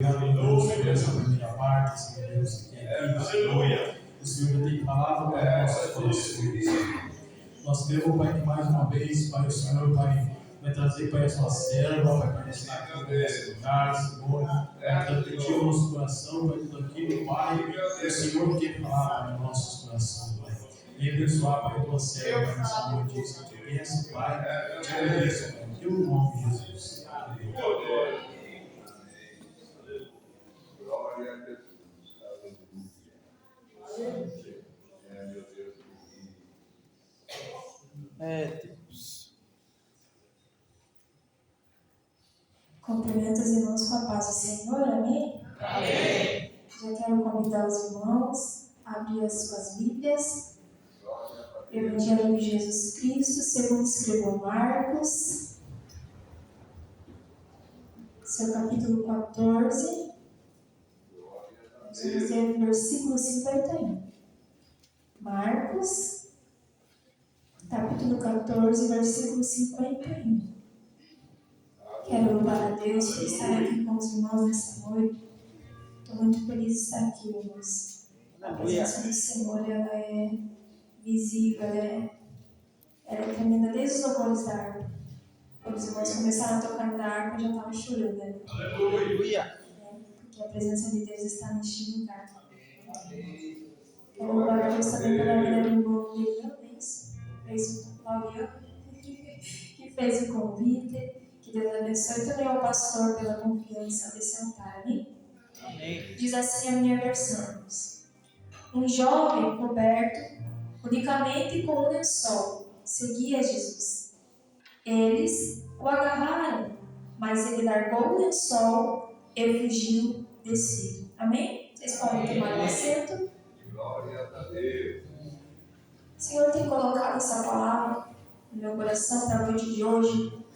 Obrigado, Deus, por essa primeira parte, Senhor Deus, que é aqui, Senhor. O Senhor tem falado para nossos corações. Nós cremos, Pai, que mais uma vez, Pai, o Senhor, Pai, vai trazer, Pai, a sua serva, Pai, para estar aqui nesse lugar, Senhor. Vai transmitir o nosso coração, Pai, tudo aquilo, Pai, que o Senhor quer falar para os nossos corações, Pai. E abençoar, Pai, a tua serva nessa noite, isso que eu te peço, Pai. Te agradeço, Pai, em teu nome, Jesus. Amém. Glória a Jesus. Aleluia. Meu Deus. Deus. Cumprimento os irmãos com a paz do Senhor, amém? Amém. Já quero convidar os irmãos a abrir as suas Bíblias. Evangelho de Jesus Cristo, segundo escreveu Marcos, seu capítulo 14, vamos dizer versículo 51. Marcos, capítulo 14, versículo 51. Quero louvar a Deus por estar aqui com os irmãos nessa noite. Estou muito feliz de estar aqui, irmãos. A presença do Senhor, ela é visível, ela é tremenda desde os louvores da harpa. Quando os irmãos começaram a tocar na harpa, eu já estava chorando, né? Aleluia. Porque a presença de Deus está neste lugar. Quero louvar a Deus também pela vida do irmão Leandro, fez o Laureano, que fez o convite. Que Deus abençoe também ao pastor pela confiança de sentar. Amém? Diz assim a minha versão. Um jovem coberto unicamente com um lençol seguia Jesus. Eles o agarraram, mas ele largou o lençol e fugiu descido. Amém? Vocês podem tomar um assento. Glória a Deus. O Senhor tem colocado essa palavra no meu coração para a noite de hoje.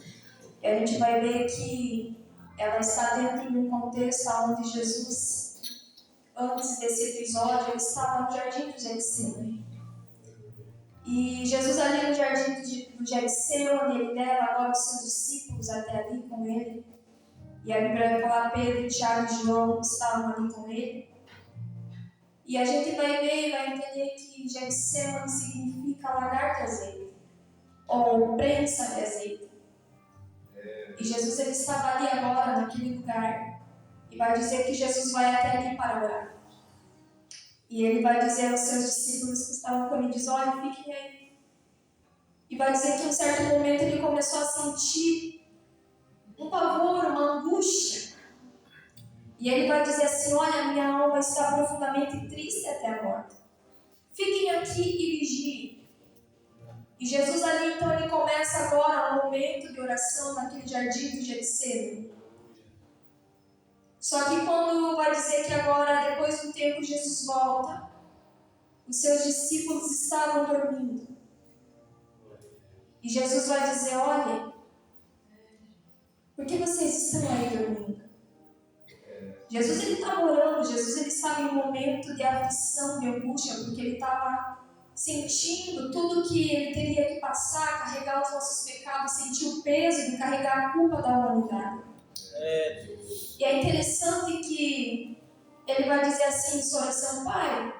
E a gente vai ver que ela está dentro de um contexto onde Jesus, antes desse episódio, ele estava no jardim do Getsemane. E Jesus ali no jardim do Getsemane, ele leva agora os seus discípulos até ali com ele. E a Bíblia vai falar Pedro, Tiago e João estavam ali com ele. E a gente vai ver e vai entender que Getsemane significa lagar de azeite, ou prensa de azeite. E Jesus ele estava ali agora, naquele lugar, e vai dizer que Jesus vai até ali para orar. E ele vai dizer aos seus discípulos que estavam com ele, diz, olha, fiquem aí. E vai dizer que em um certo momento ele começou a sentir um pavor, uma angústia. E ele vai dizer assim, olha, minha alma está profundamente triste até a morte. Fiquem aqui e vigiem. E Jesus ali, então, ele começa agora um momento de oração naquele jardim do Getsemane. Só que quando vai dizer que agora, depois do tempo, Jesus volta, os seus discípulos estavam dormindo. E Jesus vai dizer, olha, por que vocês estão aí dormindo? Jesus ele estava orando, Jesus ele estava em um momento de aflição, de angústia, porque ele estava sentindo tudo que ele teria que passar, carregar os nossos pecados, sentir o peso de carregar a culpa da humanidade. E é interessante que ele vai dizer assim em sua oração, Pai,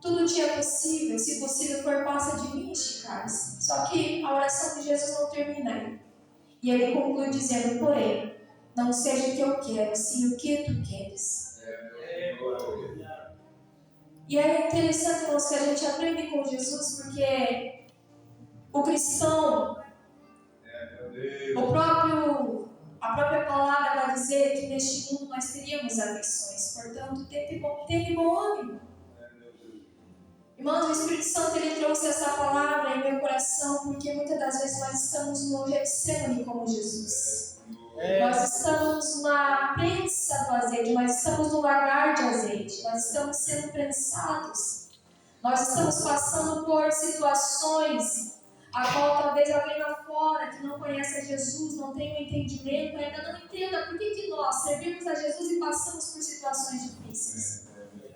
tudo te é possível, se possível for, passa de mim este cálice. Só que a oração de Jesus não termina aí. E ele conclui dizendo, porém, não seja o que eu quero, sim o que tu queres. E é interessante, irmãos, que a gente aprende com Jesus, porque o cristão, a própria palavra vai dizer que neste mundo nós teríamos aflições. Portanto, teve bom ânimo. Irmãos, o Espírito Santo ele trouxe essa palavra em meu coração, porque muitas das vezes nós estamos no Getsemane como Jesus. Nós estamos na prensa do azeite, nós estamos no lagar de azeite, nós estamos sendo prensados. Nós estamos passando por situações a qual talvez alguém lá fora que não conhece a Jesus, não tem um entendimento, ainda não entenda por que nós servimos a Jesus e passamos por situações difíceis.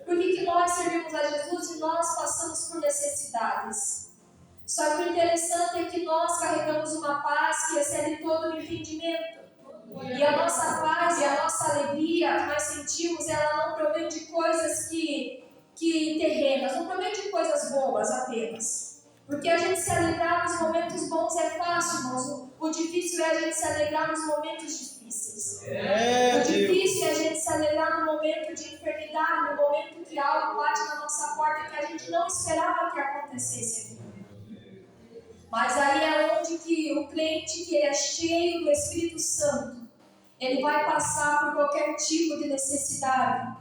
Por que nós servimos a Jesus e nós passamos por necessidades? Só que o interessante é que nós carregamos uma paz que excede todo o entendimento. E a nossa paz e a nossa alegria que nós sentimos, ela não provém de coisas que terrenas, não provém de coisas boas apenas. Porque a gente se alegrar nos momentos bons é fácil, irmãos. O difícil é a gente se alegrar nos momentos difíceis. O difícil é a gente se alegrar no momento de enfermidade, no momento que algo bate na nossa porta que a gente não esperava que acontecesse. Mas aí é onde que o crente que é cheio do Espírito Santo, ele vai passar por qualquer tipo de necessidade.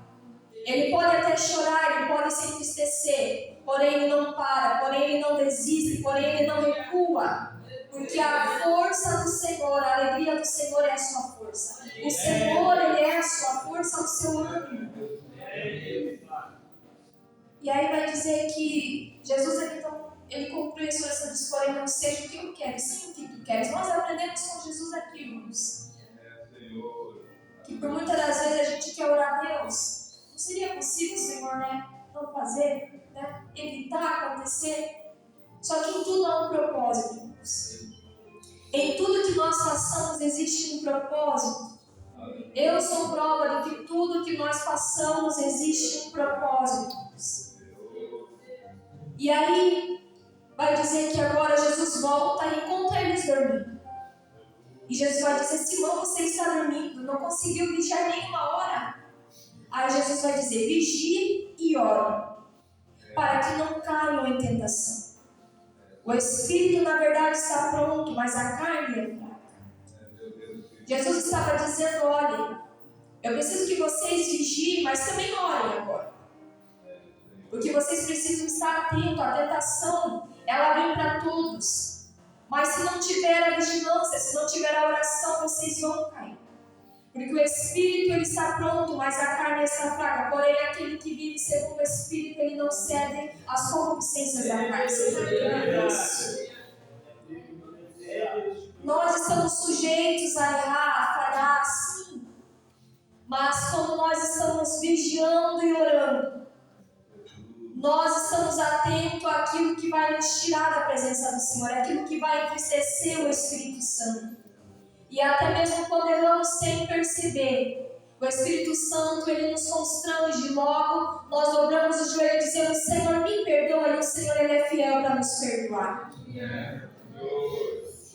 Ele pode até chorar, ele pode se entristecer, porém ele não para, porém ele não desiste, porém ele não recua. Porque a força do Senhor, a alegria do Senhor é a sua força. O Senhor, ele é a sua força, o seu ânimo. E aí vai dizer que Jesus, ele conclui a sua lição, porém não seja o que eu quero, sim o que tu queres. Nós aprendemos com Jesus aqui, irmãos, que por muitas das vezes a gente quer orar a Deus. Não seria possível, Senhor, não fazer, evitar acontecer? Só que em tudo há um propósito, irmãos. Em tudo que nós façamos existe um propósito. Eu sou prova de que tudo que nós façamos existe um propósito. E aí, vai dizer que agora Jesus volta e encontra eles dormindo. E Jesus vai dizer: Simão, você está dormindo, não conseguiu vigiar nenhuma hora. Aí Jesus vai dizer: vigie e ore, para que não caiam em tentação. O espírito, na verdade, está pronto, mas a carne é fraca. Jesus estava dizendo: olha, eu preciso que vocês vigiem, mas também orem agora. Porque vocês precisam estar atentos. A tentação, ela vem para todos. Mas se não tiver a vigilância, se não tiver a oração, vocês vão cair. Porque o Espírito, ele está pronto, mas a carne está fraca. Porém, aquele que vive segundo o Espírito, ele não cede às concupiscências da carne. Nós estamos sujeitos a errar, a falhar, sim. Mas quando nós estamos vigiando e orando, nós estamos atentos àquilo que vai nos tirar da presença do Senhor, aquilo que vai entristecer o Espírito Santo. E até mesmo quando erramos sem perceber, o Espírito Santo, ele nos constrange. Logo, nós dobramos o joelho e dizemos: Senhor, me perdoa, e o Senhor, ele é fiel para nos perdoar.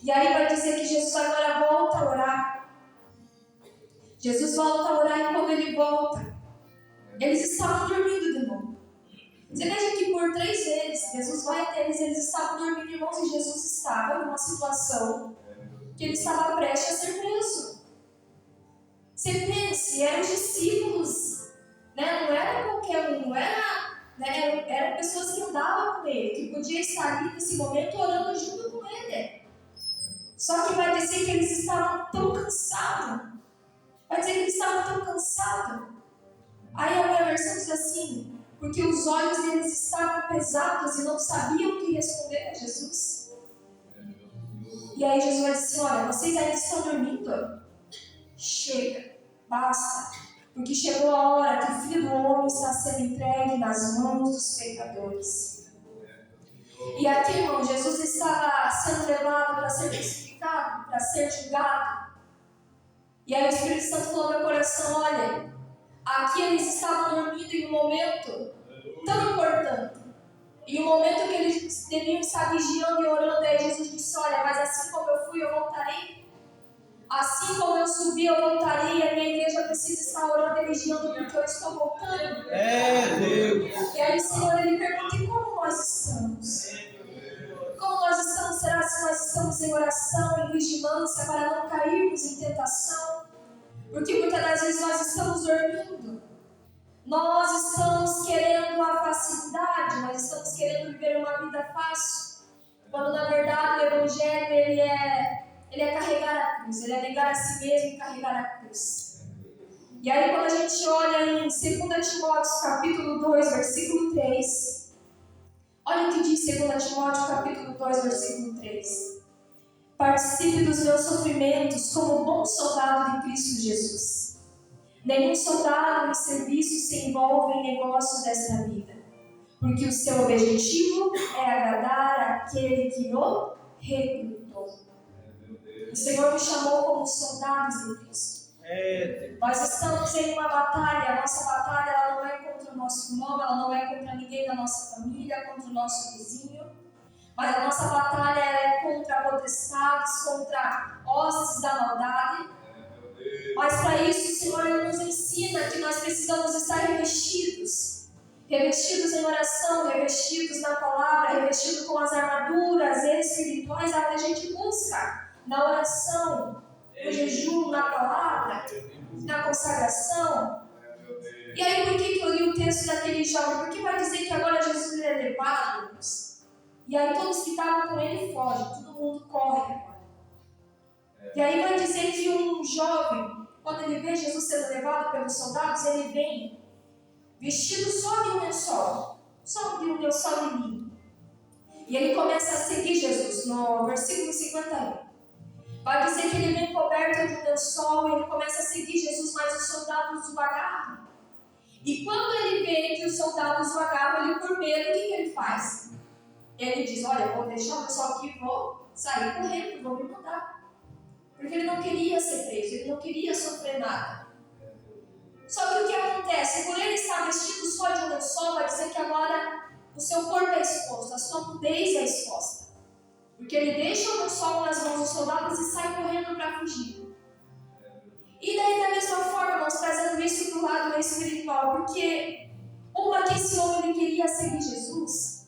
E aí vai dizer que Jesus agora volta a orar. Jesus volta a orar, e quando ele volta, eles estavam dormindo de novo. Você veja que por 3 vezes Jesus vai até eles estavam dormindo, irmãos, e Jesus estava numa situação que ele estava prestes a ser preso. Você pense, eram discípulos, não era qualquer um, eram pessoas que andavam com ele, que podiam estar ali nesse momento orando junto com ele. Só que vai dizer que eles estavam tão cansados. Vai dizer que eles estavam tão cansados. Aí a minha versão diz assim: porque os olhos deles estavam pesados e não sabiam o que responder a Jesus. E aí Jesus vai dizer: olha, vocês ainda estão dormindo? Chega, basta. Porque chegou a hora que o Filho do Homem está sendo entregue nas mãos dos pecadores. E aqui, irmão, Jesus estava sendo levado para ser crucificado, para ser julgado. E aí o Espírito Santo falou no meu coração: olha, aqui eles estavam dormindo em um momento tão importante. E o momento que eles deviam estar vigiando e orando, aí Jesus disse: olha, mas assim como eu fui, eu voltarei. Assim como eu subi, eu voltarei. E a minha igreja precisa estar orando e vigiando, porque eu estou voltando. Deus. E aí o Senhor, ele pergunta: e como nós estamos? Como nós estamos? Será se nós estamos em oração, em vigilância, para não cairmos em tentação? Porque muitas das vezes nós estamos dormindo. Nós estamos querendo a facilidade, nós estamos querendo viver uma vida fácil, quando na verdade o Evangelho ele é carregar a cruz, ele é negar a si mesmo e carregar a cruz. E aí quando a gente olha em 2 Timóteo capítulo 2, versículo 3, olha o que diz 2 Timóteo capítulo 2, versículo 3: participe dos meus sofrimentos como bom soldado de Cristo Jesus. Nenhum soldado em serviço se envolve em negócios desta vida, porque o seu objetivo é agradar aquele que o recrutou. O Senhor me chamou como soldados em Cristo. Nós estamos em uma batalha. A nossa batalha ela não é contra o nosso irmão, ela não é contra ninguém da nossa família, contra o nosso vizinho. Mas a nossa batalha é contra potestades, contra hostes da maldade. Mas para isso o Senhor Ele nos ensina que nós precisamos estar revestidos. Revestidos em oração, revestidos na palavra, revestidos com as armaduras espirituais aonde a gente busca na oração, no jejum, na palavra, na consagração. E aí por que eu li o texto daquele jovem? Porque vai dizer que agora Jesus é levado, e aí todos que estavam com ele fogem, todo mundo corre agora. E aí vai dizer que um jovem, quando ele vê Jesus sendo levado pelos soldados, ele vem vestido só de um lençol de linho. E ele começa a seguir Jesus, no versículo 51. Vai dizer que ele vem coberto de um lençol, ele começa a seguir Jesus, mas os soldados o agarram. E quando ele vê que os soldados o agarram, ele por medo, o que ele faz? Ele diz, olha, eu vou deixar o pessoal aqui, vou sair correndo, vou me mudar. Porque ele não queria ser preso, ele não queria sofrer nada. Só que o que acontece? Por ele estar vestido só de um lençol, vai dizer que agora o seu corpo é exposto, a sua nudez é exposta. Porque ele deixa o lençol nas mãos dos soldados e sai correndo para fugir. E daí, da mesma forma, nós trazendo isso para o lado espiritual, porque uma que esse homem ele queria seguir Jesus,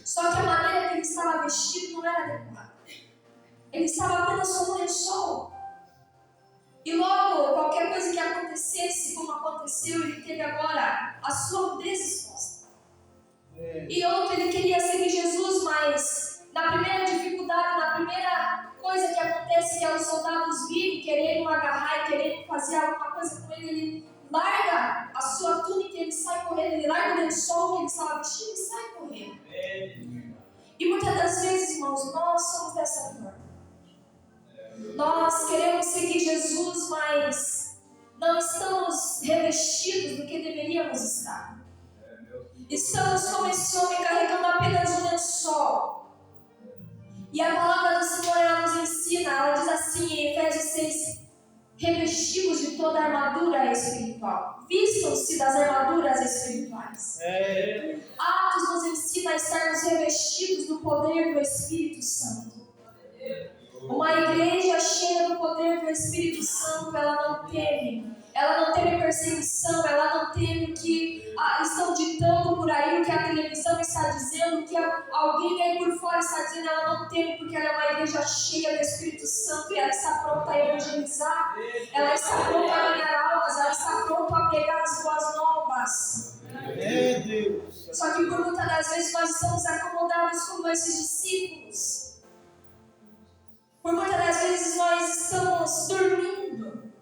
só que a maneira que ele estava vestido não era adequada. Ele estava apenas com um lençol. E logo, qualquer coisa que acontecesse, como aconteceu, ele teve agora a sua nudez exposta. E outro, ele queria seguir Jesus, mas na primeira dificuldade, na primeira coisa que acontece, que é os soldados virem, querendo agarrar e querendo fazer alguma coisa com ele larga a sua túnica e ele sai correndo, ele larga o lençol que ele estava vestindo e sai correndo. E muitas das vezes, irmãos, nós somos dessa forma. Nós queremos seguir Jesus, mas não estamos revestidos do que deveríamos estar. Estamos como esse homem carregando apenas um lençol. E a palavra do Senhor ela nos ensina, ela diz assim em Efésios 6, revestimos de toda a armadura espiritual. Vistam-se das armaduras espirituais. Atos nos ensina a estarmos revestidos do poder do Espírito Santo. Uma igreja cheia do poder do Espírito Santo, ela não teme perseguição, ela não teme que estão ditando por aí o que a televisão está dizendo, o que alguém aí por fora está dizendo. Ela não teme porque ela é uma igreja cheia do Espírito Santo e ela está pronta a evangelizar, ela está pronta a ganhar almas, ela está pronta a pregar as boas novas. Só que por muitas das vezes nós estamos acomodados como esses discípulos. Por muitas das vezes nós estamos dormindo,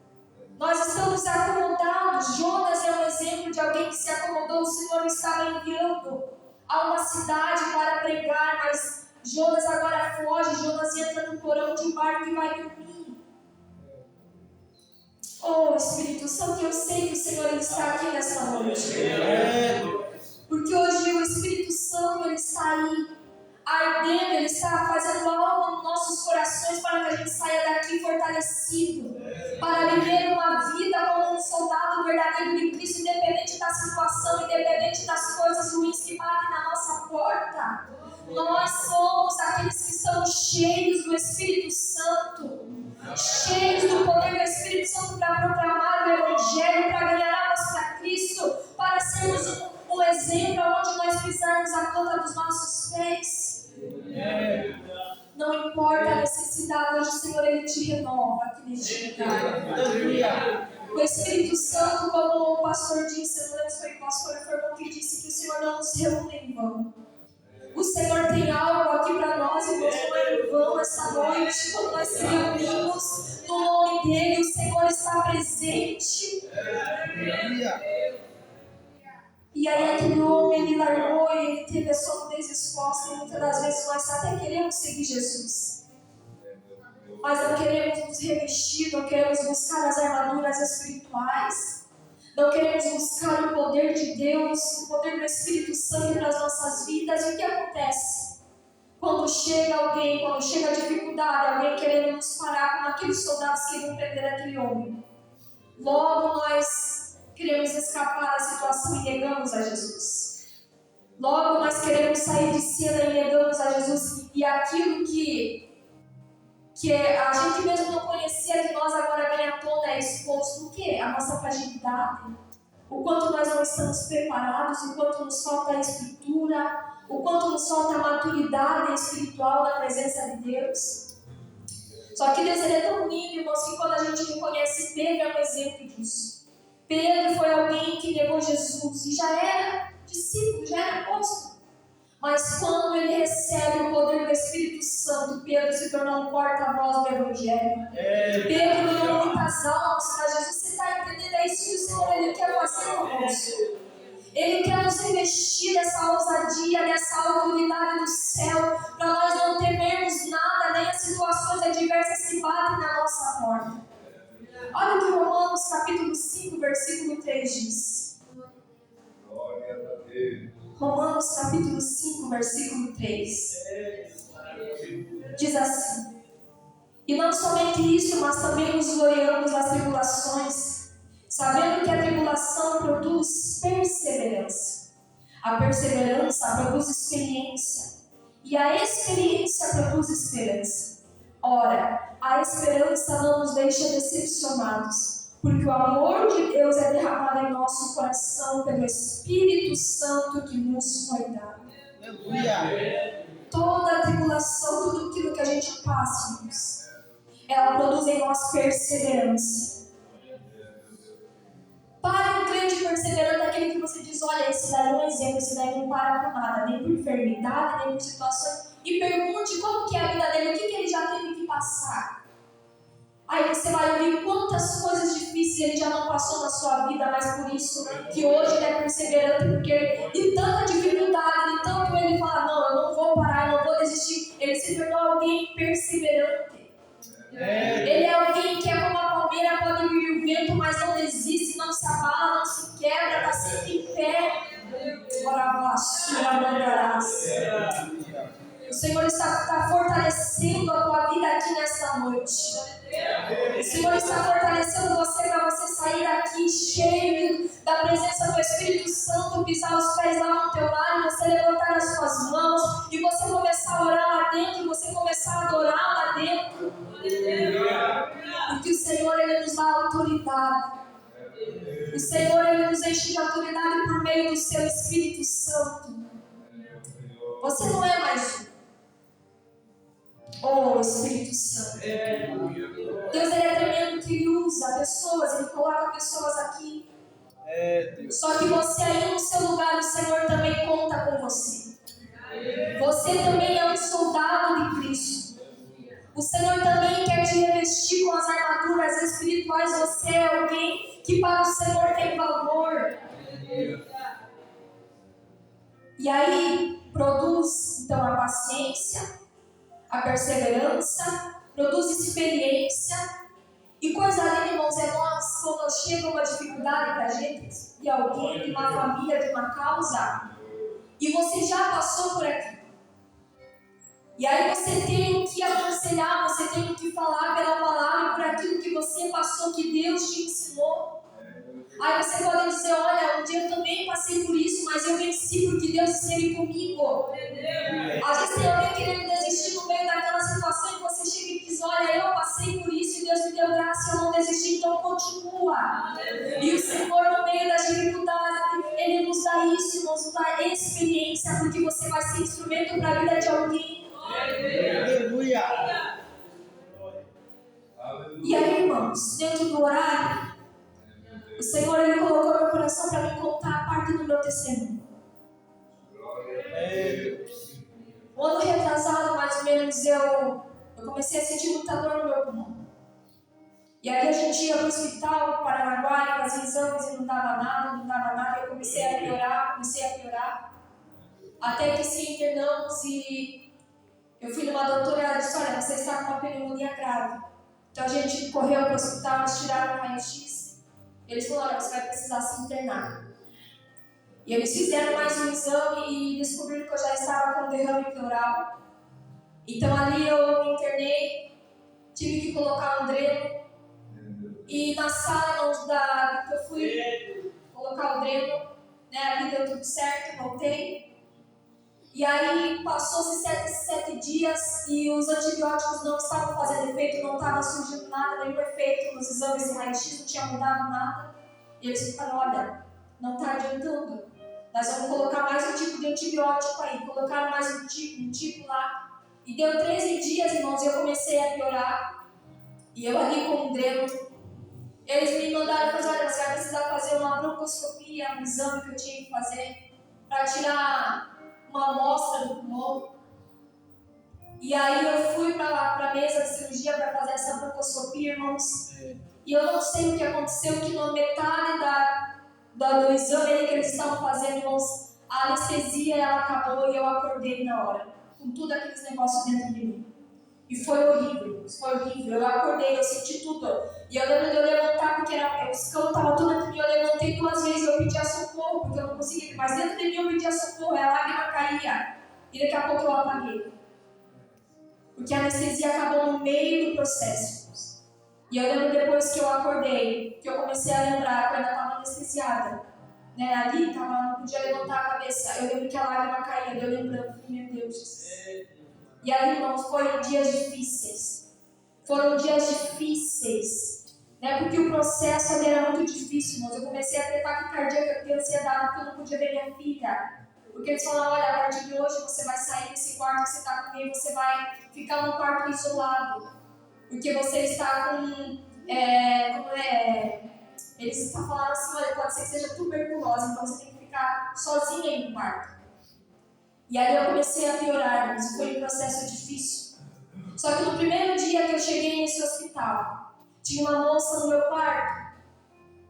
nós estamos acomodados. Jonas é um exemplo de alguém que se acomodou. O Senhor estava enviando a uma cidade para pregar, mas Jonas agora foge. Jonas entra no porão de um barco e vai dormir. Oh Espírito Santo, eu sei que o Senhor ele está aqui nesta noite. Porque hoje o Espírito Santo ele está aí ardendo, ele está fazendo algo nos nossos corações para que a gente saia daqui fortalecido, para viver uma vida como um soldado verdadeiro de Cristo, independente da situação, independente das coisas ruins que batem na nossa porta. Nós somos aqueles que estão cheios do Espírito Santo, cheios do poder do Espírito Santo para proclamar o Evangelho, para ganhar almas para Cristo, para sermos um exemplo onde nós pisarmos a planta dos nossos pés. Não importa a necessidade, hoje o Senhor ele te renova aqui neste lugar. O Espírito Santo, como o pastor disse, eu não lembro se foi o pastor Fernando que disse que o Senhor não nos reúne em vão. O Senhor tem algo aqui para nós e nós não é em vão essa noite, quando nós se reunimos no nome dEle, o Senhor está presente. E aí aquele homem, ele largou e ele teve a sua nudez exposta. E muitas das vezes nós até queremos seguir Jesus, mas não queremos nos revestir, não queremos buscar as armaduras espirituais, não queremos buscar o poder de Deus, o poder do Espírito Santo nas nossas vidas. E o que acontece? Quando chega alguém, quando chega a dificuldade, alguém querendo nos parar, como aqueles soldados que iam prender aquele homem, logo nós queremos escapar da situação e negamos a Jesus. Logo nós queremos sair de cena e negamos a Jesus. E aquilo que a gente mesmo não conhecia de nós agora vem à tona, é exposto. O quê? A nossa fragilidade. O quanto nós não estamos preparados, o quanto nos falta a estrutura, o quanto nos falta a maturidade espiritual na presença de Deus. Só que Deus ele é tão lindo, irmãos, que quando a gente reconhece Pedro é um exemplo disso. Pedro foi alguém que negou Jesus e já era discípulo, já era apóstolo. Mas quando ele recebe o poder do Espírito Santo, Pedro se tornou um porta-voz do Evangelho. Pedro ganhou muitas almas para Jesus. Você está entendendo? É isso que o Senhor ele quer fazer conosco. Ele quer nos revestir dessa ousadia, dessa autoridade do céu, para nós não temermos nada, nem as situações adversas que batem na nossa porta. Olha o que Romanos capítulo 5, versículo 3 diz. Glória a Deus. Romanos capítulo 5, versículo 3. Diz assim: e não somente isso, mas também nos gloriamos nas tribulações, sabendo que a tribulação produz perseverança. A perseverança produz experiência. E a experiência produz esperança. Ora, a esperança não nos deixa decepcionados, porque o amor de Deus é derramado em nosso coração pelo Espírito Santo que nos foi dado. Toda a tribulação, tudo aquilo que a gente passa, irmãos, ela produz em nós perseverança. Para um crente perseverante é aquele que você diz: olha, esse daí é um exemplo, esse daí não para por nada, nem por enfermidade, nem por situações. E pergunte como que é a vida dele, o que ele já teve que passar. Aí você vai ouvir quantas coisas difíceis ele já não passou na sua vida, mas por isso que hoje ele é perseverante, porque de tanta dificuldade, de tanto ele fala: não, eu não vou parar, eu não vou desistir. Ele se tornou alguém perseverante. Ele é alguém que é como a palmeira, pode vir o vento, mas não desiste, não se abala, não se quebra, está sempre em pé. O Senhor está fortalecendo a tua vida aqui nesta noite. O Senhor está fortalecendo você para você sair daqui cheio da presença do Espírito Santo, pisar os pés lá no teu lar, você levantar as suas mãos e você começar a orar lá dentro, você começar a adorar lá dentro. Porque o Senhor ele nos dá autoridade. O Senhor ele nos enche de autoridade por meio do seu Espírito Santo. Você não é mais um. Oh, Espírito Santo. Deus ele é tremendo que ele usa pessoas, ele coloca pessoas aqui. Só que você aí no seu lugar, o Senhor também conta com você. Você também é um soldado de Cristo. O Senhor também quer te revestir com as armaduras espirituais. Você é alguém que para o Senhor tem valor. E aí produz então a paciência, a perseverança, produz experiência. E coisa linda, irmãos, é nós, quando chega uma dificuldade para a gente, de alguém, de uma família, de uma causa, e você já passou por aqui. E aí você tem que aconselhar, você tem que falar pela palavra, por aquilo que você passou, que Deus te ensinou. Aí você pode dizer: olha, um dia eu também passei por isso, mas eu venci porque Deus esteve comigo. Às vezes tem alguém querendo desistir no meio daquela situação e você chega e diz: olha, eu passei por isso e Deus me deu graça e eu não desisti, então continua. E o Senhor, no meio das dificuldades, Ele nos dá isso, nos dá experiência, porque você vai ser instrumento para a vida de alguém. Aleluia. E aí, irmãos, dentro do horário, o Senhor ele colocou no meu coração para me contar a parte do meu testemunho. Um ano retrasado, mais ou menos, eu comecei a sentir muita dor no meu pulmão. E aí a gente ia para o hospital, para Paranaguá, fazia exames e não dava nada. Eu comecei a piorar. Até que se internamos e eu fui numa doutora e ela disse: olha, você está com uma pneumonia grave. Então a gente correu para o hospital, eles tiraram o raio-x. Eles falaram: olha, você vai precisar se internar. E eles fizeram mais um exame e descobriram que eu já estava com derrame pleural. Então ali eu me internei, tive que colocar um dreno. E na sala que eu fui colocar o dreno, né, ali deu tudo certo, voltei. E aí passou-se 7 dias e os antibióticos não estavam fazendo efeito, não estava surgindo nada, nenhum efeito nos exames de raio-x, não tinha mudado nada. E eles falaram, olha, não está adiantando, nós vamos colocar mais um tipo de antibiótico aí. Colocaram mais um tipo lá. E deu 13 dias, irmãos, e eu comecei a piorar. E eu ali com um dreno, eles me mandaram fazer, olha, você vai precisar fazer uma broncoscopia, um exame que eu tinha que fazer, para tirar uma amostra do pulmão. E aí eu fui para a mesa de cirurgia para fazer essa broncoscopia, irmãos. E eu não sei o que aconteceu, que na metade do exame que eles estavam fazendo, irmãos, a anestesia ela acabou e eu acordei na hora, com tudo aqueles negócios dentro de mim. E foi horrível, eu acordei, eu senti tudo. E eu lembro de eu levantar, porque o escão estava tudo dentro de mim, eu levantei 2 vezes, eu pedia socorro, porque eu não conseguia, mas dentro de mim eu pedia socorro, a lágrima caía, e daqui a pouco eu apaguei. Porque a anestesia acabou no meio do processo. E eu lembro depois que eu acordei, que eu comecei a lembrar que eu ainda estava anestesiada, né? Ali não podia levantar a cabeça, eu lembro que a lágrima caía, eu lembrando, meu Deus, Jesus. E aí, irmãos, foram dias difíceis. Né? Porque o processo ali era muito difícil, irmãos. Eu comecei a ter taquicardia, ter ansiedade, porque eu não podia ver minha filha. Porque eles falaram, olha, a partir de hoje você vai sair desse quarto que você está com ele, você vai ficar num quarto isolado. Porque você está com... Eles estão falando assim, olha, pode ser que seja tuberculose, então você tem que ficar sozinha aí no quarto. E aí eu comecei a piorar, mas foi um processo difícil. Só que no primeiro dia que eu cheguei nesse hospital, tinha uma moça no meu quarto.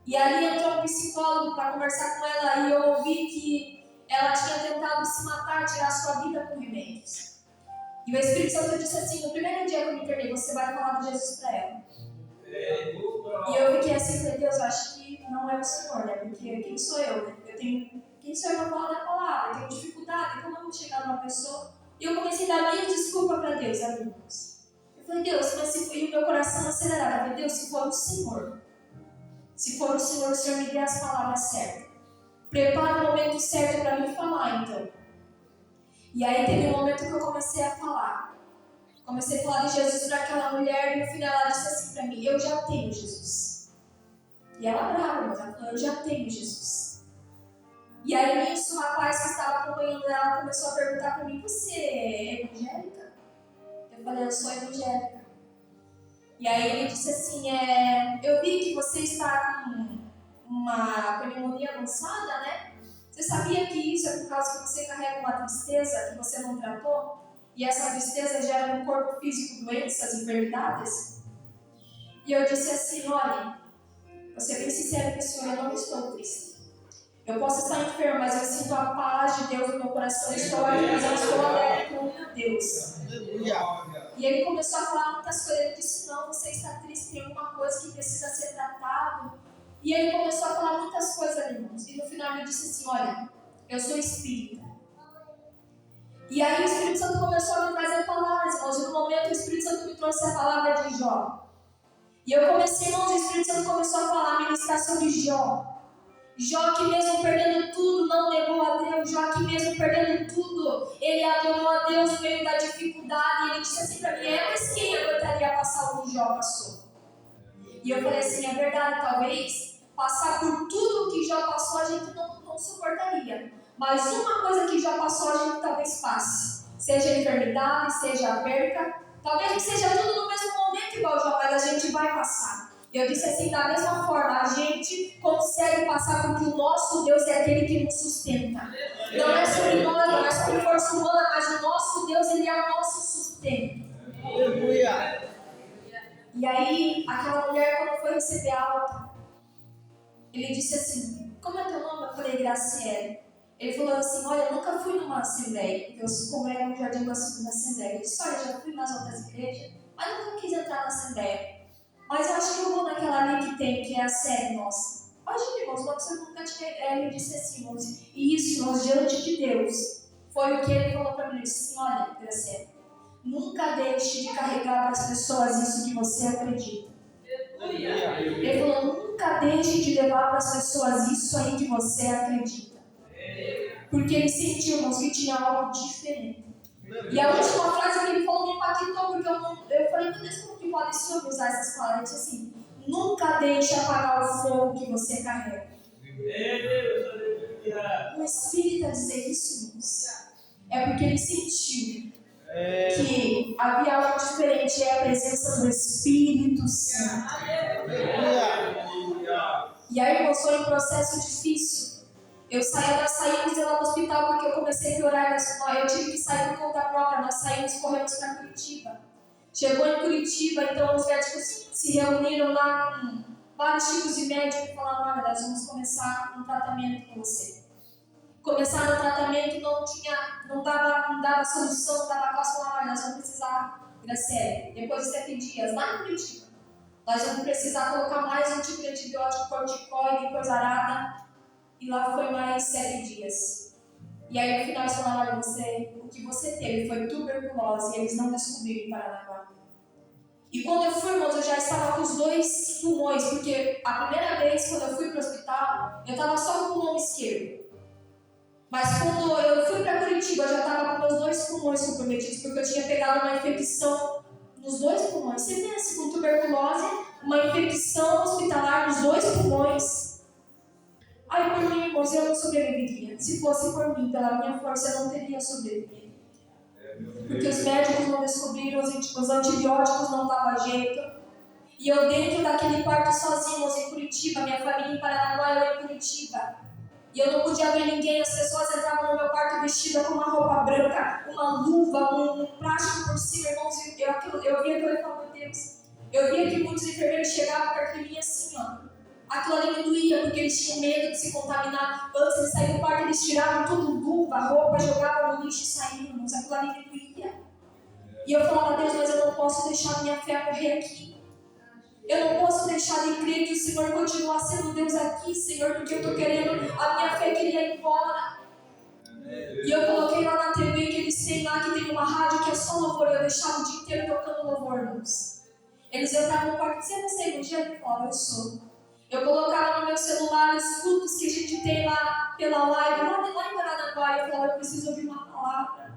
E ali entrou um psicólogo para conversar com ela e eu ouvi que ela tinha tentado se matar, tirar sua vida com remédios. E o Espírito Santo disse assim, no primeiro dia que eu me internei, você vai falar de Jesus para ela. E eu fiquei assim, falei, Deus, eu acho que não é o Senhor, né? Porque quem sou eu, né? Quem sou eu para falar da palavra? Eu tenho dificuldade, como eu vou chegar numa pessoa? E eu comecei a dar minha desculpa para Deus, amigos. Eu falei, Deus, mas se foi o meu coração acelerado, eu falei, Deus, se for o Senhor, o Senhor me dê as palavras certas. Prepara o momento certo para me falar, então. E aí teve um momento que eu comecei a falar. Comecei a falar de Jesus para aquela mulher e no final ela disse assim para mim, eu já tenho Jesus. E ela brava, mas ela falou, eu já tenho Jesus. E aí nisso o rapaz que estava acompanhando ela começou a perguntar para mim, você é evangélica? Eu falei, eu sou evangélica. E aí ele disse assim, eu vi que você está com uma pneumonia avançada, né? Você sabia que isso é por causa que você carrega uma tristeza que você não tratou? E essa tristeza gera no corpo físico doenças, enfermidades? E eu disse assim, olha, vou ser bem sincera com o senhor, eu não estou triste. Eu posso estar enfermo, mas eu sinto a paz de Deus no meu coração. Eu estou aqui, mas eu estou alegre com meu Deus. E ele começou a falar muitas coisas. Ele disse, não, você está triste, tem alguma coisa que precisa ser tratado. E ele começou a falar muitas coisas, irmãos. E no final ele disse assim, olha, eu sou espírita. E aí o Espírito Santo começou a me trazer palavras, irmãos. E no momento o Espírito Santo me trouxe a palavra de Jó. E eu comecei, irmãos, o Espírito Santo começou a falar, a ministrar sobre Jó. Jó que mesmo perdendo tudo, não negou a Deus. Jó que mesmo perdendo tudo, ele adorou a Deus no meio da dificuldade. E ele disse assim para mim, mas quem aguentaria passar o que Jó passou? E eu falei assim, é verdade, talvez passar por tudo que Jó passou a gente não suportaria. Mas uma coisa que Jó passou a gente talvez passe. Seja enfermidade, seja perca. Talvez não seja tudo no mesmo momento igual Jó, mas a gente vai passar. Eu disse assim, da mesma forma, a gente consegue passar porque o nosso Deus é aquele que nos sustenta. Não é sobre nós, não é sobre força humana, mas o nosso Deus, ele é o nosso sustento. Aleluia. E aí, aquela mulher, quando foi receber a alta, ele disse assim, como é teu nome? Eu falei, Graciele. Ele falou assim, olha, eu nunca fui numa assembleia, porque eu congrego no Jardim da Segunda Assembleia. Ele disse, olha, já fui nas outras igrejas, mas nunca quis entrar na assembleia. Mas eu acho que eu vou naquela ali que tem, que é a série nossa. Imagina, irmãos, uma pessoa que nunca tinha... Ele disse assim, irmãos, e isso, irmãos, diante de Deus, foi o que ele falou para mim. Ele disse assim, olha, Graciele, Nunca deixe de carregar para as pessoas isso que você acredita. Ele falou, nunca deixe de levar para as pessoas isso aí que você acredita. Porque ele sentiu, irmãos, que tinha algo diferente. E a última frase que ele falou me impactou, porque eu falei, meu Deus, como que pode esse homem usar essas palavras? Assim, nunca deixe apagar o fogo que você carrega. O Espírito a dizer isso, irmãos, é porque ele sentiu que havia algo diferente, é a presença do Espírito Santo. E aí, irmãos, foi um processo difícil. Eu saímos de lá do hospital porque eu comecei a piorar. Eu tive que sair por conta própria. Nós corremos para Curitiba. Chegou em Curitiba, então os médicos se reuniram lá com vários tipos de médicos e falaram, olha, nós vamos começar um tratamento com você. Começaram o tratamento, não dava solução, não dava causa, falaram, olha, nós vamos precisar ir a sério. Depois de 7 dias, lá em Curitiba, nós vamos precisar colocar mais um tipo de antibiótico, corticoide, coisa arada. E lá foi mais 7 dias. E aí no final eles falaram, olha, o que você teve foi tuberculose, e eles não descobriram em Paranaguá. E quando eu fui, irmãos, eu já estava com os 2 pulmões, porque a primeira vez quando eu fui para o hospital, eu estava só com o pulmão esquerdo. Mas quando eu fui para Curitiba, eu já estava com meus 2 pulmões comprometidos, porque eu tinha pegado uma infecção nos 2 pulmões. Você pensa, com tuberculose, uma infecção hospitalar nos 2 pulmões. Aí por mim, irmãos, eu não sobreviveria. Se fosse por mim, pela minha força, eu não teria sobrevivido. Porque os médicos não descobriram, os antibióticos não davam jeito. E eu dentro daquele quarto sozinho, irmãos, em Curitiba, minha família em Paranaguá, eu em Curitiba. E eu não podia ver ninguém, as pessoas entravam no meu quarto vestidas com uma roupa branca, uma luva, um plástico por cima, irmãos. Eu via aquilo e falava, meu Deus. Eu via que muitos enfermeiros chegavam perto de mim assim, ó. Aquilo ali me doía, porque eles tinham medo de se contaminar. Antes de sair do quarto, eles tiravam tudo, luva, roupa, jogavam no lixo e saíam, irmãos. Aquilo ali me doía. E eu falava, Deus, mas eu não posso deixar minha fé morrer aqui. Eu não posso deixar de crer que o Senhor continua sendo Deus aqui, Senhor, porque eu estou querendo, a minha fé queria ir embora. E eu coloquei lá na TV que eles têm lá, que tem uma rádio que é só louvor. Eu deixava o dia inteiro tocando louvor, irmãos. Eles entravam no quarto e diziam, você é evangélico? Eu falava, eu sou. Eu colocava no meu celular os cultos que a gente tem lá pela live, lá em Paranaguá, e eu falava, eu preciso ouvir uma palavra.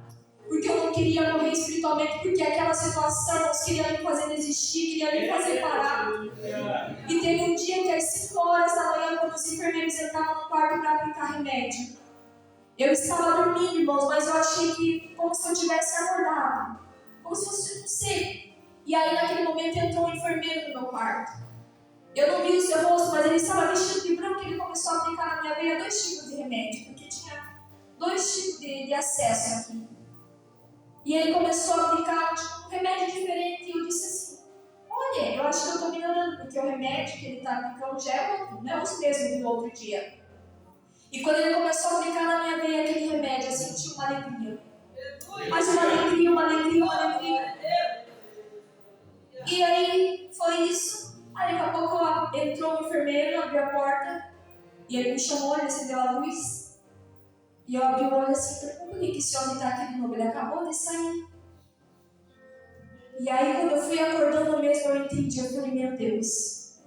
Porque eu não queria morrer espiritualmente, porque aquela situação nos queria me fazer desistir, queria me fazer parar. E teve um dia que às 5 horas da manhã, quando os enfermeiros entravam no quarto para aplicar remédio, eu estava dormindo, irmãos, mas eu achei que como se eu tivesse acordado. Como se fosse, não sei. E aí naquele momento entrou um enfermeiro no meu quarto. Eu não vi o seu rosto, mas ele estava vestido de branco e ele começou a aplicar na minha veia 2 tipos de remédio, porque tinha 2 tipos de acesso aqui. E ele começou a aplicar um remédio diferente e eu disse assim, olha, eu acho que eu estou melhorando, porque o remédio que ele está aplicando já é outro, não é os mesmos do outro dia. E quando ele começou a aplicar na minha veia aquele remédio, eu senti uma alegria. Mas uma alegria. E aí foi isso. Aí daqui a pouco entrou um enfermeiro, abriu a porta e ele me chamou, ele acendeu a luz e eu abri o olho assim, por que esse homem está aqui de novo? Ele acabou de sair. E aí quando eu fui acordando mesmo, eu entendi, eu falei, meu Deus,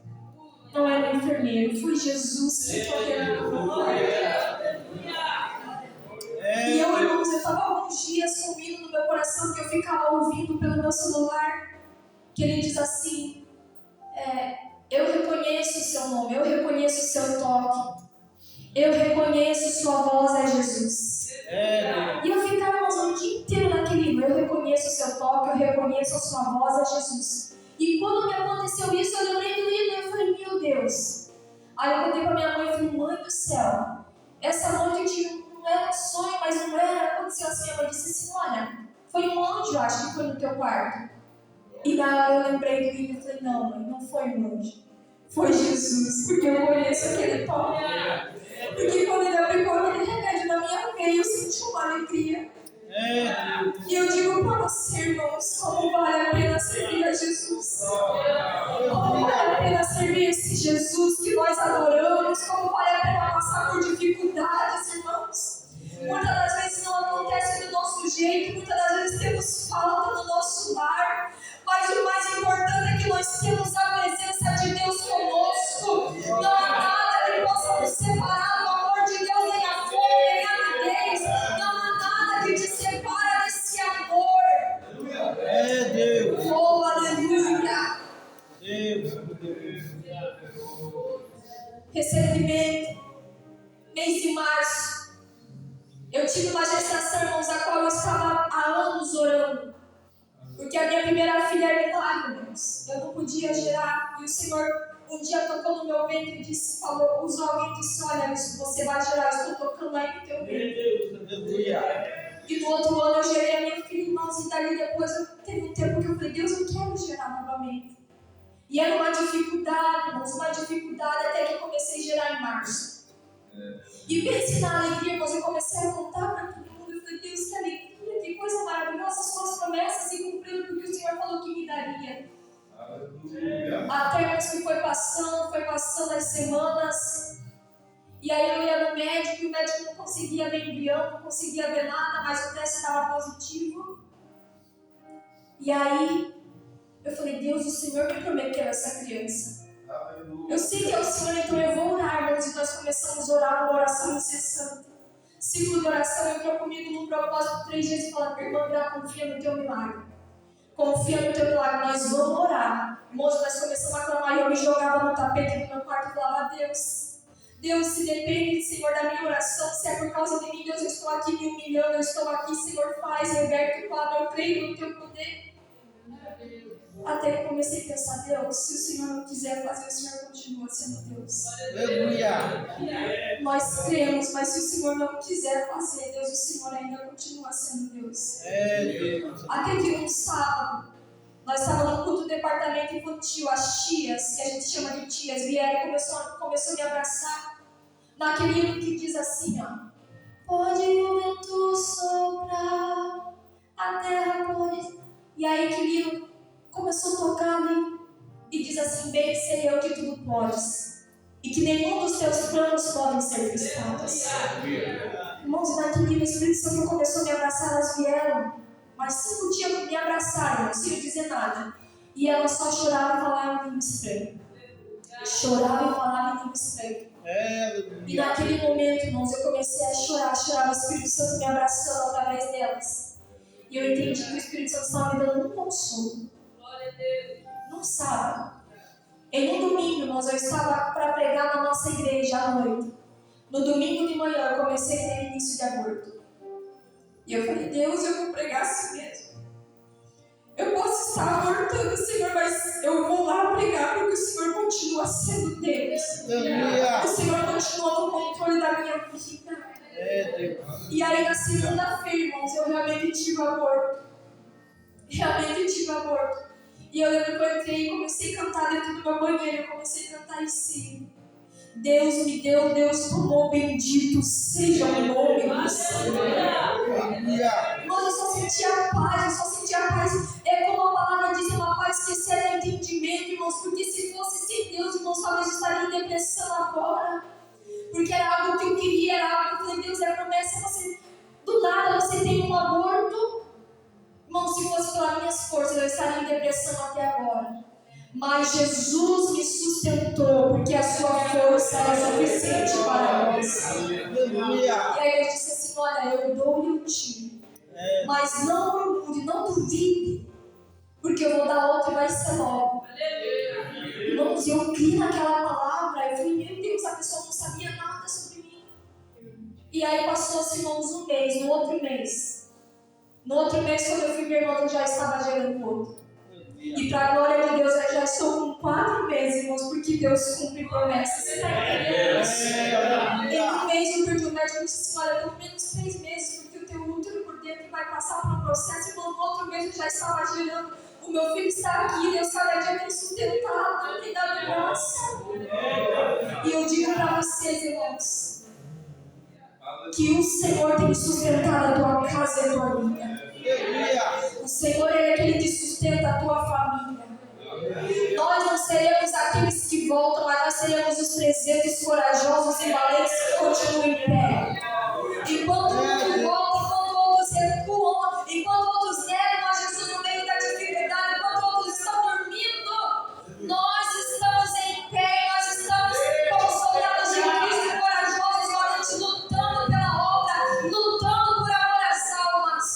não era um enfermeiro, foi Jesus que tocou. E eu, irmãos, eu estava alguns dias comigo no meu coração que eu ficava ouvindo pelo meu celular, que ele diz assim, eu reconheço o seu nome, eu reconheço o seu toque, eu reconheço sua voz é Jesus. E eu ficava, irmãos, o dia inteiro naquele livro, eu reconheço o seu toque, eu reconheço a sua voz é Jesus. E quando me aconteceu isso, eu lembrei do livro e eu falei, meu Deus. Aí eu contei para minha mãe e falei, mãe do céu, essa noite não era um sonho, mas não era, aconteceu assim. A mãe disse assim, olha, foi um anjo, acho que foi no teu quarto. E na hora eu lembrei do livro e falei, não, mãe, não foi um anjo, foi Jesus, porque eu conheço aquele toque. Porque quando ele aplicou aquele remédio na minha veia, eu senti uma alegria. E eu digo para você, irmãos, como vale a pena servir a Jesus. Como vale a pena servir esse Jesus que nós adoramos. Como vale a pena passar por dificuldades, irmãos. Muitas das vezes não acontece do nosso jeito, muitas das vezes temos falta no nosso mês de março, eu tive uma gestação, irmãos, a qual eu estava há anos orando. Porque a minha primeira filha era milagre, irmãos. Eu não podia gerar. E o Senhor um dia tocou no meu ventre e disse, falou, usou alguém e disse, olha, você vai gerar, eu estou tocando aí no teu ventre. E no outro ano eu gerei a minha filha, irmãos, e dali depois teve um tempo que eu falei, Deus, eu quero gerar novamente. E era uma dificuldade, irmãos, uma dificuldade até que eu comecei a gerar em março. E pense na alegria, irmãos, eu comecei a contar para todo mundo, eu falei, Deus, que alegria, que coisa maravilhosa, suas promessas se cumpriram porque o Senhor falou que me daria. Até que foi passando as semanas. E aí eu ia no médico, e o médico não conseguia ver embrião, não conseguia ver nada, mas o teste estava positivo. E aí eu falei, Deus, o Senhor me prometeu essa criança. Eu sei que é o Senhor, então eu vou orar, irmãos, e nós começamos a orar uma oração incessante. Ciclo de oração entrou comigo num propósito 3 dias e falando, irmã, confia no teu milagre. Confia no teu milagre, nós vamos orar. Irmãos, nós começamos a clamar e eu me jogava no tapete do meu quarto e falava, Deus, se depende, Senhor, da minha oração, se é por causa de mim, Deus, eu estou aqui me humilhando, eu estou aqui, Senhor, faz, liberta o quadro, eu creio no teu poder. Até que comecei a pensar, Deus, se o Senhor não quiser fazer, o Senhor continua sendo Deus. Aleluia. Nós cremos, mas se o Senhor não quiser fazer, Deus, o Senhor ainda continua sendo Deus. Até que um sábado, nós estávamos no culto do departamento infantil, as tias, que a gente chama de tias, vieram e começou a me abraçar. Naquele hino que diz assim, ó. Pode o vento soprar, a terra pode... E aí aquele hino começou a tocar ali e diz assim, bem sei eu que tudo podes e que nenhum dos teus planos podem ser frustrados. Irmãos, naquele dia o Espírito Santo começou a me abraçar, elas vieram, mas 5 dias me abraçaram, sem dizer nada, e elas só choravam e falavam em língua estranha. Choravam e falavam em língua estranha. E naquele momento, irmãos, eu comecei a chorar, o Espírito Santo me abraçando através delas. E eu entendi que o Espírito Santo estava me dando um consolo. Num sábado, em um domingo, irmãos, eu estava para pregar na nossa igreja à noite. No domingo de manhã, eu comecei a ter início de aborto. E eu falei, Deus, eu vou pregar assim mesmo. Eu posso estar abortando, Senhor, mas eu vou lá pregar porque o Senhor continua sendo Deus. O Senhor continua no controle da minha vida. E aí, na segunda-feira, irmãos, eu realmente tive aborto. E eu lembro que eu entrei e comecei a cantar dentro do meu banheiro. Eu comecei a cantar em si. Deus me deu, Deus tomou, bendito seja o nome do Senhor. Irmãos, eu só sentia paz, É como a palavra diz, uma paz que excede o entendimento, irmãos. Porque se fosse sem Deus, irmãos, talvez eu estaria em depressão agora. Porque era algo que eu queria, era algo que eu falei, Deus, é promessa, do nada você tem um aborto. Irmão, se fosse pelas minhas forças, eu estaria em depressão até agora. Mas Jesus me sustentou, porque a sua força é suficiente para nós. E aí ele disse assim, olha, eu dou e eu tiro. Mas não murmure, não duvide, porque eu vou dar outra e vai ser logo. Irmãos, eu criei naquela palavra, eu falei, meu Deus, a pessoa não sabia nada sobre mim. E aí passou-se, irmãos, um mês, no outro mês, quando eu fui ver, irmão, eu já estava gerando outro. E para a glória de Deus, eu já estou com 4 meses, irmãos, porque Deus cumpre promessas. Você está entendendo? Em um mês, eu perdi o médico e disse, olha, pelo menos 3 meses, porque o teu útero por dentro vai passar por um processo. E no outro mês, eu já estava gerando. O meu filho está aqui, Deus cada dia tem sustentado, tem dado graça. E eu digo para vocês, irmãos, que o Senhor tem sustentado a tua casa e a tua vida. O Senhor é aquele que sustenta a tua família. Nós não seremos aqueles que voltam, mas nós seremos os 300 corajosos e valentes que continuam em pé. Enquanto mundo volta, enquanto outros recuam, enquanto outros negam a Jesus no meio da dificuldade, enquanto outros estão dormindo, nós estamos em pé, nós estamos como soldados de Cristo, corajosos e valentes, lutando pela obra, lutando por amor às almas.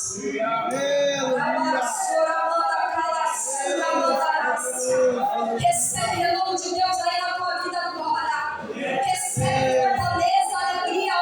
Recebe o nome de Deus aí na tua vida agora. Recebe fortaleza, alegria,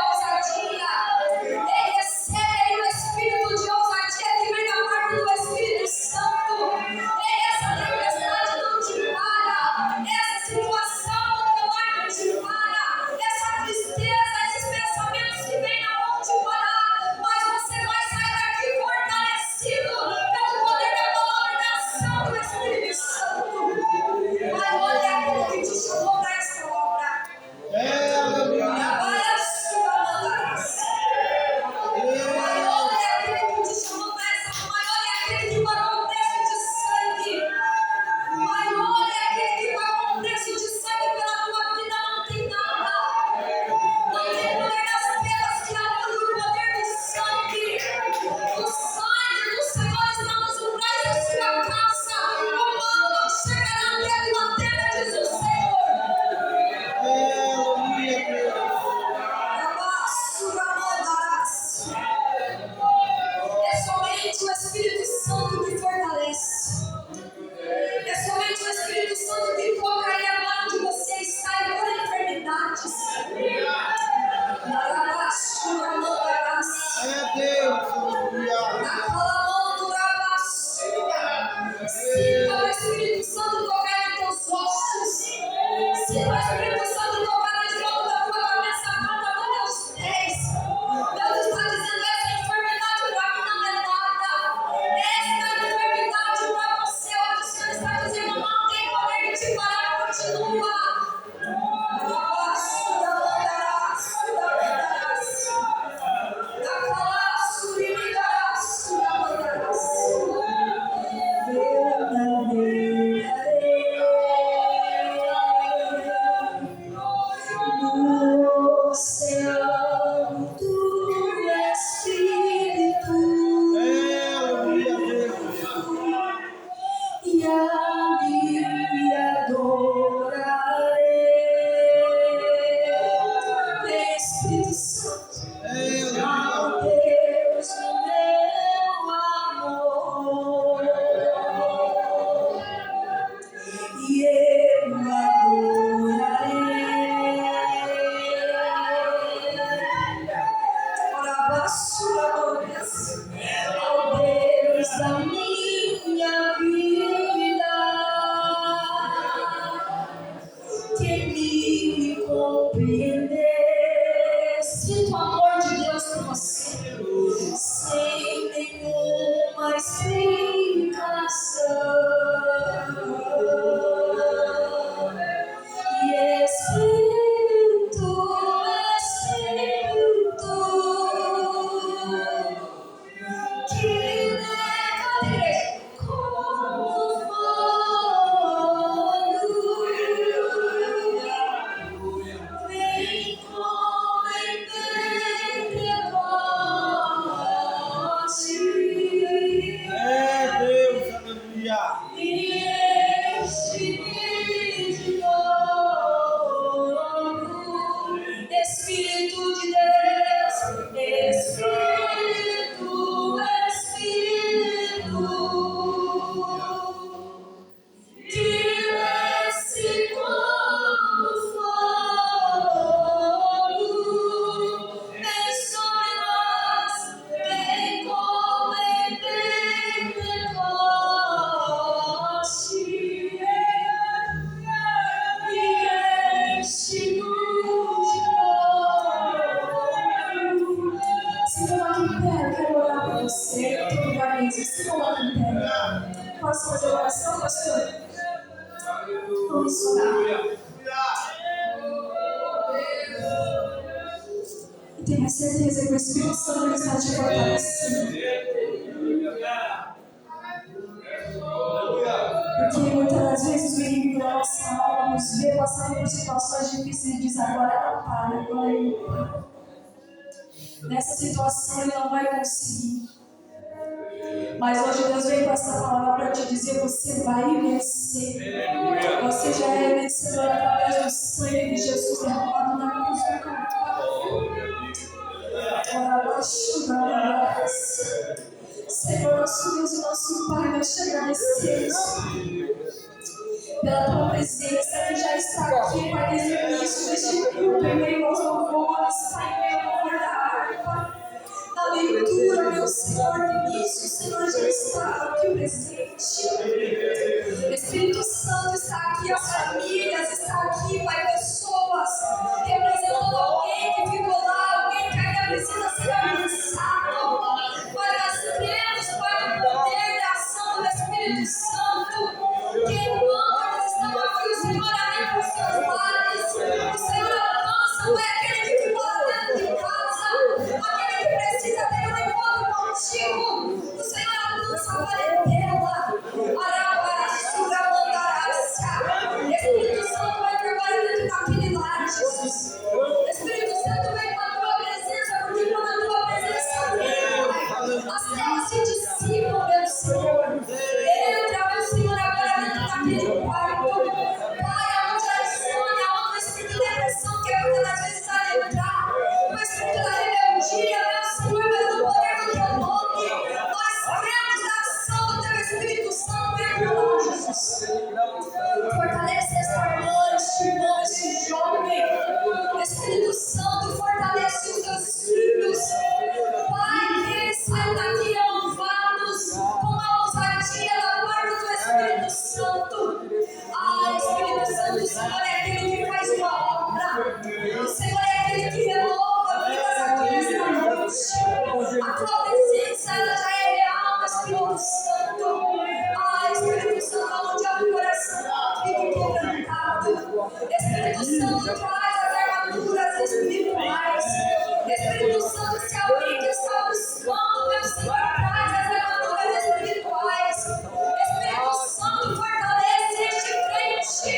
ao Deus da minha vida, que me compreender. Sinto o amor de Deus por você, sem nenhuma explicação. E Espírito, que leva como fogo, vem como em Pentecoste. Deus, aleluia. Me enche-me de novo, Espírito de Deus, Espírito, que desce como fogo, vem sobre nós, vem como em Pentecoste, e enche-nos de novo. Se coloque em pé, eu quero orar por você, todo lugar mesmo. Se coloque em pé. Posso fazer oração, pastor? Vamos orar. E tenha certeza que o Espírito Santo está te fortalecendo. Porque muitas das vezes o inimigo da nossa alma nos vê passando por situações difíceis e diz: agora não para, agora ele não para. Nessa situação ele não vai conseguir. Mas hoje Deus veio com essa palavra para te dizer: você vai vencer. Você já é vencedor através do sangue de Jesus derramado na cruz do Calvário. Senhor, nosso Deus e nosso Pai, nós te agradecemos pela tua presença que já está aqui, Pai, desde o início deste culto, em meio aos louvores, Pai, em meio ao louvor da harpa, na leitura, meu Senhor, no início, o Senhor já está aqui presente. O Espírito Santo está aqui, as famílias, está aqui, Pai, pessoas representando alguém que ficou lá, alguém que ainda precisa ser alcançado. Pai, nós cremos, Pai, no poder da ação do Espírito Santo, que enquanto eles estão aqui, o Senhor alimenta os seus lares, o Senhor alcança, Pai, aquele que ficou lá dentro de casa, aquele que precisa ter um encontro contigo, o Senhor alcança a parentela, Espírito Santo vai trabalhar dentro daquele lar, Jesus. Espírito Santo vem com a tua presença, porque quando a tua presença vem, as trevas se dissipam, meu Senhor. Entra, meu Senhor, agora dentro daquele quarto. Pai, aonde a insônia, aonde o espírito de depressão quer muitas das vezes adentrar, o espírito da rebeldia, meu Senhor, mas no poder do teu nome, nós cremos na ação do teu Espírito Santo. Entra lá, Jesus. Fortalece esta irmã, este irmão, este jovem. Espírito Santo, fortalece os teus filhos. Pai, que eles saiam daqui renovados com a ousadia da parte do Espírito Santo. Espírito Santo, o Senhor é aquele que faz uma obra. O Senhor é aquele que renova vidas aqui nesta noite. A tua presença, ela já é real, Espírito Santo. Espírito Santo, onde há um coração fique quebrantado. Espírito Santo, traz as armaduras espirituais. Espírito Santo, se alguém que está buscando, meu Senhor, traz as armaduras espirituais. Espírito Santo, fortalece este crente.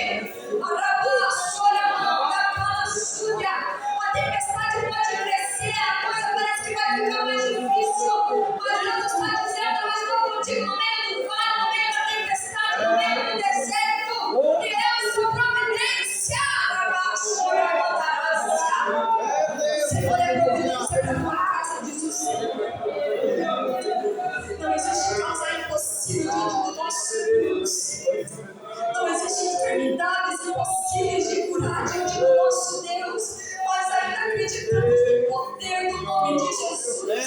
A tempestade pode crescer, a coisa parece que vai ficar mais difícil. Mas Deus está dizendo: eu estou contigo no meio do vale, no meio da tempestade, no meio do deserto. E eu sou providência. Senhor, é providência da tua casa, diz o Senhor. Não existe causa impossível diante do nosso Deus. Não existem enfermidades impossíveis de curar diante do nosso Deus. Nós ainda acreditamos no poder do nome de Jesus.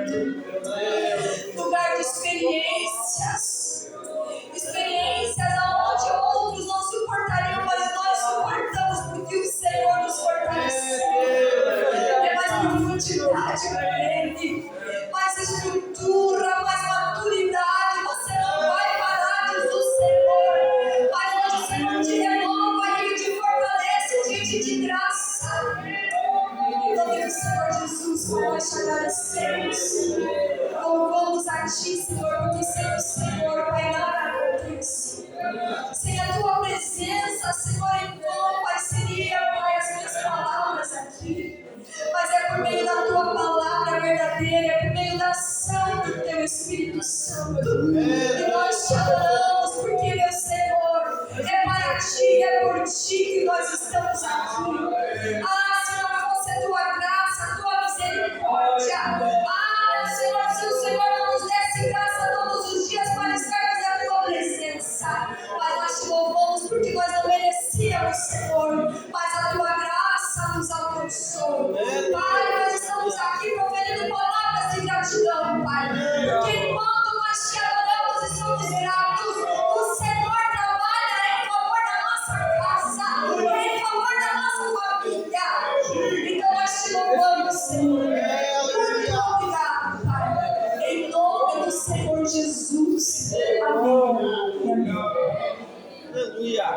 Santo. Lugar de experiências. Experiências onde outros não suportariam, mas nós suportamos porque o Senhor nos fortaleceu. É mais profundidade para Ele, mais estrutura, mais maturidade. Você não vai parar, diz o Senhor. Mas onde o Senhor te renova e te fortalece, te enche de graça. Em nome do Senhor Jesus, Pai, nós te agradecemos. Louvamos a Ti, Senhor, porque sem o Senhor, Pai, nada acontece. Sem a Tua presença, Senhor, em vão, Pai, seria, Pai, as minhas palavras aqui. Mas é por meio da Tua palavra verdadeira, é por meio da ação do Teu Espírito Santo. E nós te adoramos, porque, meu Senhor, é para Ti, é por Ti que nós estamos aqui. Ah, Senhor, fosse a Tua graça, a Tua misericórdia. Ah, Senhor, se o Senhor não nos desse graça todos os dias para estarmos na Tua presença. Mas nós te louvamos porque nós não merecíamos, Senhor. Mas a Tua graça nos alcançou. Pai, nós estamos aqui proferindo palavras de gratidão, Pai. Porque enquanto nós te adoramos e somos gratos, o Senhor trabalha em favor da nossa casa, em favor da nossa família. Então nós te louvamos, Senhor. Muito obrigado, Pai. Em nome do Senhor Jesus. Amém. Amém. Aleluia.